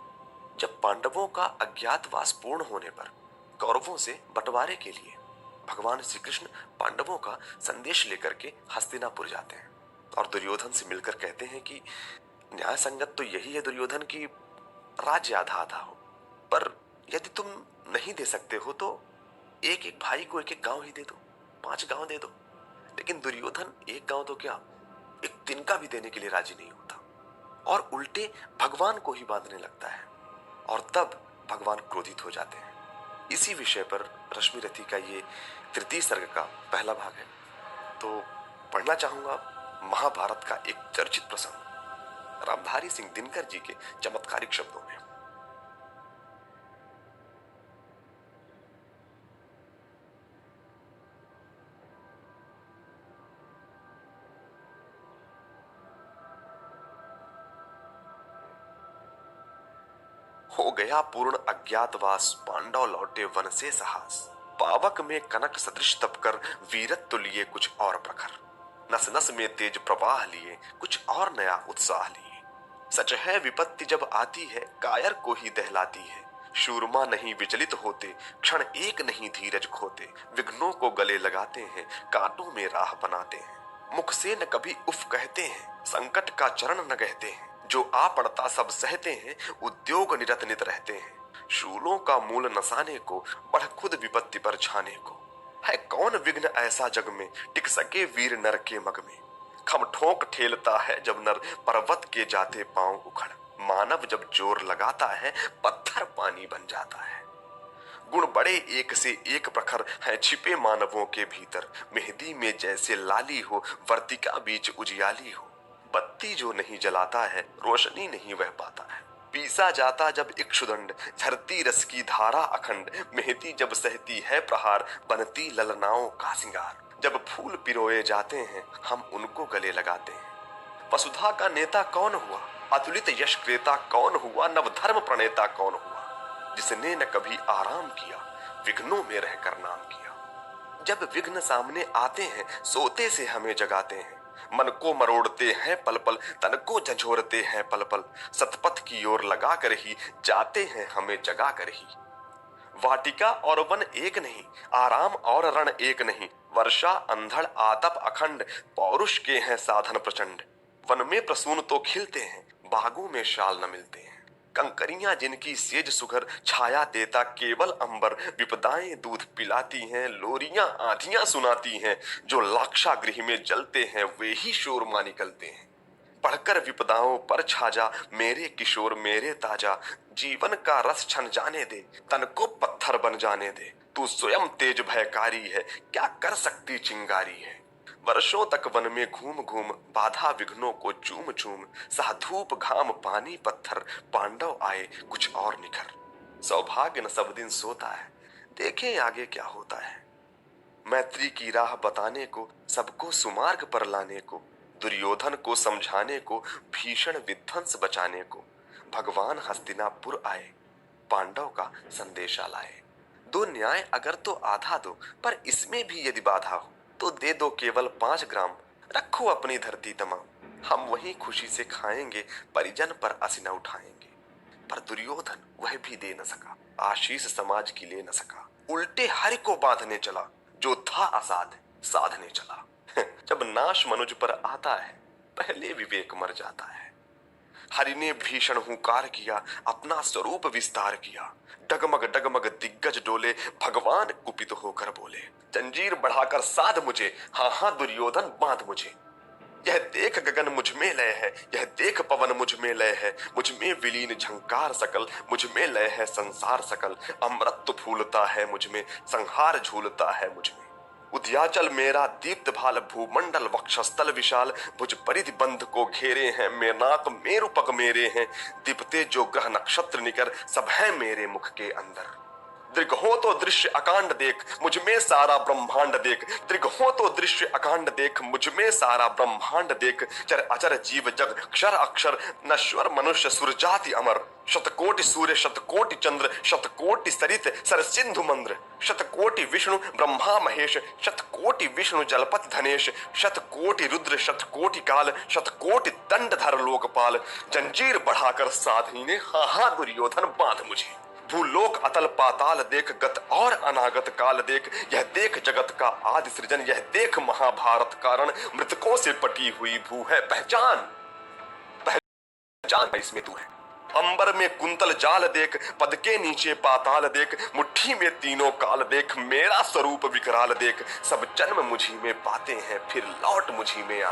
जब पांडवों का अज्ञातवास पूर्ण होने पर कौरवों से बंटवारे के लिए भगवान श्री कृष्ण पांडवों का संदेश लेकर के हस्तिनापुर जाते हैं और दुर्योधन से मिलकर कहते हैं कि न्याय संगत तो यही है दुर्योधन की राज्य आधा आधा हो, पर यदि तुम नहीं दे सकते हो तो एक एक भाई को एक एक गांव ही दे दो, 5 गांव दे दो। लेकिन दुर्योधन एक गांव तो क्या, एक तिनका भी देने के लिए राजी नहीं होता और उल्टे भगवान को ही बांधने लगता है, और तब भगवान क्रोधित हो जाते हैं। इसी विषय पर रश्मि रथी का ये तृतीय सर्ग का पहला भाग है, तो पढ़ना चाहूंगा महाभारत का एक चर्चित प्रसंग रामधारी सिंह दिनकर जी के चमत्कारिक शब्दों में। हो गया पूर्ण अज्ञातवास, पांडव लौटे वन से साहस। पावक में कनक सदृश तपकर, वीरत्व लिए कुछ और प्रखर। नस नस में तेज प्रवाह लिए, कुछ और नया उत्साह लिए। सच है विपत्ति जब आती है, कायर को ही दहलाती है। शूरमा नहीं विचलित होते, क्षण एक नहीं धीरज खोते। विघ्नों को गले लगाते हैं, कांटों में राह बनाते हैं। मुख से न कभी उफ कहते हैं, संकट का चरण न कहते हैं। जो आ पड़ता सब सहते हैं, उद्योग निरत नित रहते हैं। शूलों का मूल नसाने को, बढ़ खुद विपत्ति पर छाने को। है कौन विघ्न ऐसा जग में, टिक सके वीर नर के मग में। खम ठोक ठेलता है जब नर, पर्वत के जाते पांव उखड़। मानव जब जोर लगाता है, पत्थर पानी बन जाता है। गुण बड़े एक से एक प्रखर है छिपे मानवों के भीतर। मेहंदी में जैसे लाली हो, वर्तिका बीच उजियाली हो। बत्ती जो नहीं जलाता है, रोशनी नहीं वह पाता है। पीसा जाता जब इक्षुदंड, झरती रस की धारा अखंड। मेहंदी जब सहती है प्रहार, बनती ललनाओं का सिंगार। जब फूल पिरोए जाते हैं, हम उनको गले लगाते हैं। वसुधा का नेता कौन हुआ, अतुलित यश क्रेता कौन हुआ। नवधर्म प्रणेता कौन हुआ, जिसने न कभी आराम किया, विघ्नों में रहकर नाम किया। जब विघ्न सामने आते हैं, सोते से हमें जगाते हैं। मन को मरोड़ते हैं पल पल, तन को झंझोरते हैं पल पल। सतपथ की ओर लगा कर ही जाते हैं हमें जगा कर ही। वाटिका और वन एक नहीं, आराम और रण एक नहीं। वर्षा अंधड़ आतप अखंड, पौरुष के हैं साधन प्रचंड। वन में प्रसून तो खिलते हैं, बागों में शाल न मिलते हैं। कंकरियां जिनकी सेज सुघर, छाया देता केवल अंबर। विपदाएं दूध पिलाती हैं, लोरियां आंधियां सुनाती हैं। जो लाक्षा गृह में जलते हैं, वे ही शोरमा निकलते हैं। पढ़कर विपदाओं पर छाजा, मेरे किशोर मेरे ताजा। जीवन का रस छन जाने दे, तन को पत्थर बन जाने दे। तू स्वयं तेज भयकारी है, क्या कर सकती चिंगारी है। वर्षों तक वन में घूम घूम, बाधा विघ्नों को चूम चूम। सह धूप घाम पानी पत्थर, पांडव आए कुछ और निखर। सौभाग्य न सब दिन सोता है, देखें आगे क्या होता है। मैत्री की राह बताने को, सबको सुमार्ग पर लाने को। दुर्योधन को समझाने को, भीषण विध्वंस बचाने को। भगवान हस्तिनापुर आए, पांडव का संदेशा लाए। दो न्याय अगर तो आधा दो, पर इसमें भी यदि बाधा हो, तो दे दो केवल 5 ग्राम। रखो अपनी धरती तमाम, हम वही खुशी से खाएंगे। परिजन पर असिना उठाएंगे। पर दुर्योधन वह भी दे न सका, आशीष समाज की ले न सका। उल्टे हरि को बांधने चला, जो था असाध साधने चला। जब नाश मनुज पर आता है, पहले विवेक मर जाता है। हरि ने भीषण हुंकार किया, अपना स्वरूप विस्तार किया। डगमग डगमग दिग्गज डोले, भगवान कुपित होकर बोले। जंजीर बढ़ाकर साध मुझे, हाँ हाँ दुर्योधन बांध मुझे। यह देख गगन मुझ में लय है, यह देख पवन मुझ में लय है। मुझ में विलीन झंकार सकल, मुझ में लय है संसार सकल। अमृत फूलता है मुझ में, संहार झूलता है मुझ में। उद्याचल मेरा दीप्त भाल, भूमंडल वक्षस्थल विशाल। भुज परिधि बंध को घेरे हैं, मेनाक मेरु पग मेरे हैं। दीपते जो ग्रह नक्षत्र निकर, सब है मेरे मुख के अंदर। दृग हो तो दृश्य अकांड देख, मुझ में सारा ब्रह्मांड देख। दृग हो तो दृश्य अकांड देख, मुझ में सारा ब्रह्मांड देख। चर अचर जीव जग क्षर अक्षर, नश्वर मनुष्य सुर जाति अमर। शतकोटि सूर्य शतकोटि चंद्र, शतकोटि सरित सर सिंधु मंद्र। शतकोटि विष्णु ब्रह्मा महेश, शतकोटि विष्णु जलपति धनेश। शतकोटि रुद्र शतकोटि काल, शतकोटि दंडधर लोकपाल। जंजीर बढ़ाकर साधनी ने, हाँ हाँ दुर्योधन बांध मुझे। भूलोक अतल पाताल देख, गत और अनागत काल देख। यह देख जगत का आदि सृजन, यह देख महाभारत कारण। मृतकों से पटी हुई भू है, पहचान पहचान इसमें तू है। अंबर में कुंतल जाल देख, पद के नीचे पाताल देख। मुट्ठी में तीनों काल देख, मेरा स्वरूप विकराल देख। सब जन्म मुझी में पाते हैं, फिर लौट मुझी में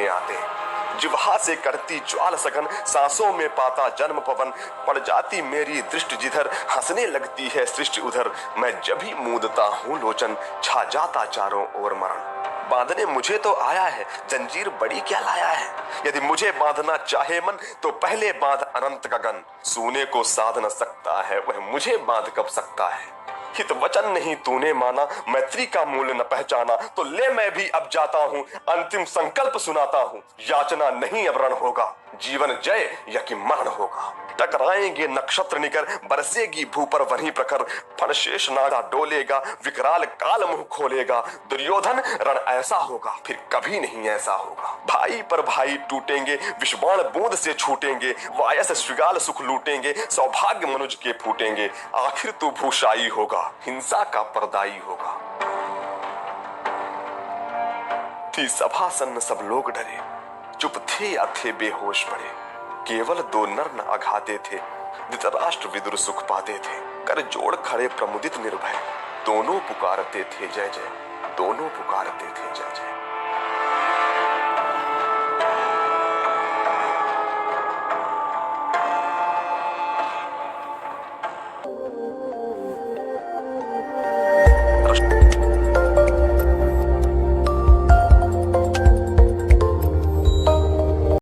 आते हैं। जिह्वा से करती ज्वाल सघन, सांसों में पाता जन्म पवन। पड़ जाती मेरी दृष्टि जिधर, हंसने लगती है सृष्टि उधर। मैं जब ही मूंदता हूँ लोचन, छा जाता चारों ओर मरण। बांधने मुझे तो आया है, जंजीर बड़ी क्या लाया है। यदि मुझे बांधना चाहे मन तो पहले बांध अनंत गगन। सूने को साध न सकता है वह मुझे बांध कब सकता है। हित वचन नहीं तूने माना, मैत्री का मूल्य न पहचाना, तो ले मैं भी अब जाता हूँ, अंतिम संकल्प सुनाता हूँ। याचना नहीं अब रण होगा, जीवन जय या कि मरण होगा। टकराएंगे नक्षत्र निकर, बरसेगी भू पर वहीं प्रखर, फणशेष नागा डोलेगा, विकराल काल मुंह खोलेगा। दुर्योधन रण ऐसा होगा फिर कभी नहीं ऐसा होगा। भाई पर भाई टूटेंगे, विषबाण बूंद से छूटेंगे, वायस श्रृगाल सुख लूटेंगे, सौभाग्य मनुज के फूटेंगे। आखिर तू भूषाई होगा, हिंसा का परदाई होगा। थी सभा सन्न सब लोग डरे, चुप थे या थे बेहोश पड़े। केवल दो नर न अघाते थे, धृतराष्ट्र विदुर सुख पाते थे। कर जोड़ खड़े प्रमुदित निर्भय, दोनों पुकारते थे जय जय, दोनों पुकारते थे जय जय।